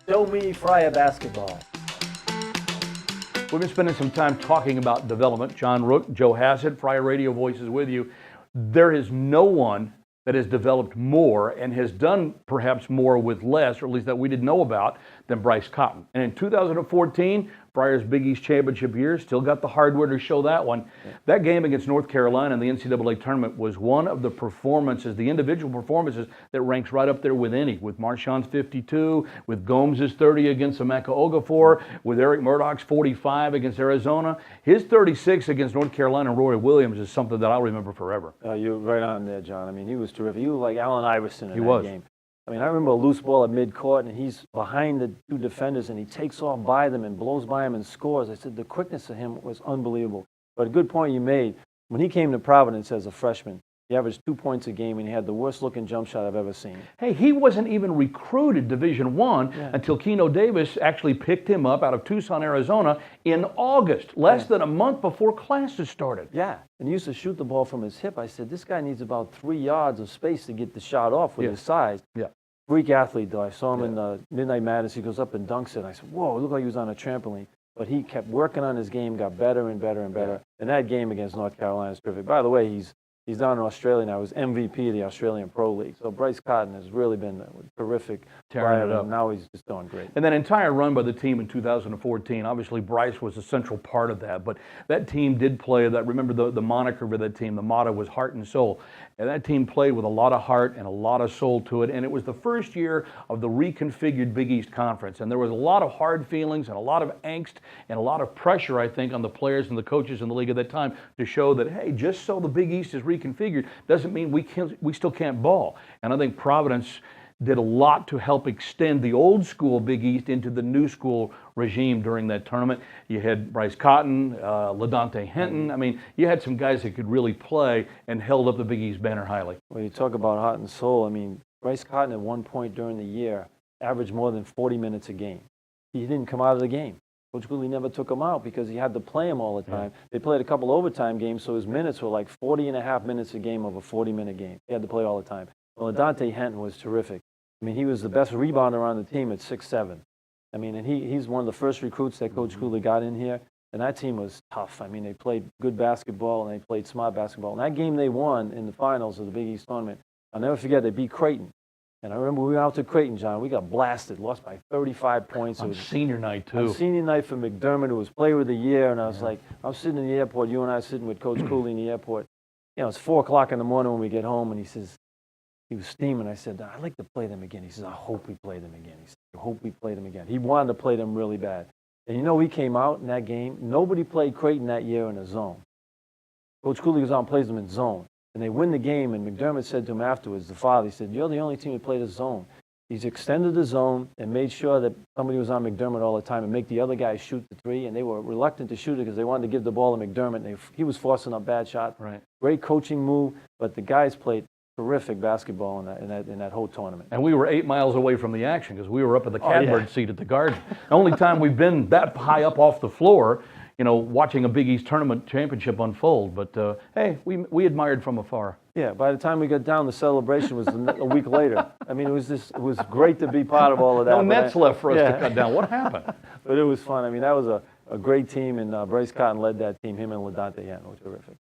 Show me Friar basketball. We've been spending some time talking about development. John Rook, Joe Hassett, Friar Radio Voices with you. There is no one that has developed more and has done perhaps more with less, or at least that we didn't know about, than Bryce Cotton. And in 2014, Friars Big East Championship year, still got the hardware to show that one. Yeah. That game against North Carolina in the NCAA tournament was one of the performances, the individual performances, that ranks right up there with any, with Marshawn's 52, with Gomes' 30 against Emeka Okafor, with Eric Murdoch's 45 against Arizona. His 36 against North Carolina and Roy Williams is something that I'll remember forever. You're right on there, John. I mean, he was terrific. He was like Allen Iverson in that game. I mean, I remember a loose ball at midcourt, and he's behind the two defenders, and he takes off by them and blows by them and scores. I said the quickness of him was unbelievable. But a good point you made. When he came to Providence as a freshman, he averaged 2 points a game, and he had the worst-looking jump shot I've ever seen. Hey, he wasn't even recruited Division I until Keno Davis actually picked him up out of Tucson, Arizona in August, less than a month before classes started. Yeah, and he used to shoot the ball from his hip. I said, this guy needs about 3 yards of space to get the shot off with his size. Yeah. Freak athlete, though. I saw him in the Midnight Madness. He goes up and dunks it. I said, whoa, it looked like he was on a trampoline. But he kept working on his game, got better and better and better. Yeah. And that game against North Carolina is perfect. By the way, he's down in Australia now. He was MVP of the Australian Pro League. So Bryce Cotton has really been terrific. Tearing it up. Now he's just doing great. And that entire run by the team in 2014, obviously Bryce was a central part of that. But that team did play that. Remember the moniker for that team, the motto was heart and soul. And that team played with a lot of heart and a lot of soul to it. And it was the first year of the reconfigured Big East Conference. And there was a lot of hard feelings and a lot of angst and a lot of pressure, I think, on the players and the coaches in the league at that time to show that, hey, just so the Big East is reconfigured doesn't mean we still can't ball. And I think Providence did a lot to help extend the old school Big East into the new school regime during that tournament. You had Bryce Cotton, LaDante Henton. I mean, you had some guys that could really play and held up the Big East banner highly. Well, you talk about heart and soul. I mean, Bryce Cotton at one point during the year averaged more than 40 minutes a game. He didn't come out of the game. Coach Cooley never took him out because he had to play him all the time. Yeah. They played a couple overtime games, so his minutes were like 40.5 minutes a game of a 40-minute game. He had to play all the time. Well, LaDante Henton was terrific. I mean, he was the best rebounder on the team at 6'7". I mean, and he's one of the first recruits that Coach Cooley got in here, and that team was tough. I mean, they played good basketball, and they played smart basketball. And that game they won in the finals of the Big East tournament, I'll never forget, they beat Creighton. And I remember we went out to Creighton, John. We got blasted, lost by 35 points. On senior night, too. On senior night for McDermott, who was player of the year. And I was like, I was sitting in the airport. You and I sitting with Coach Cooley in the airport. You know, it's 4 o'clock in the morning when we get home. And he says, he was steaming. I said, I'd like to play them again. He says, I hope we play them again. He said, I hope we play them again. He wanted to play them really bad. And you know, we came out in that game. Nobody played Creighton that year in a zone. Coach Cooley goes out and plays them in zone. And they win the game. And McDermott said to him afterwards, the father, he said, you're the only team that played a zone. He's extended the zone and made sure that somebody was on McDermott all the time and make the other guys shoot the three. And they were reluctant to shoot it because they wanted to give the ball to McDermott. And he was forcing up bad shots. Right. Great coaching move, but the guys played terrific basketball in that whole tournament. And we were 8 miles away from the action because we were up at the catbird seat at the Garden. The only time we've been that high up off the floor, you know, watching a Big East tournament championship unfold. But hey, we admired from afar. Yeah, by the time we got down, the celebration was a week later. I mean, it was great to be part of all of that. No nets left for us to cut down. What happened? But it was fun. I mean, that was a great team, and Bryce Cotton led that team. Him and LaDante Henton were terrific.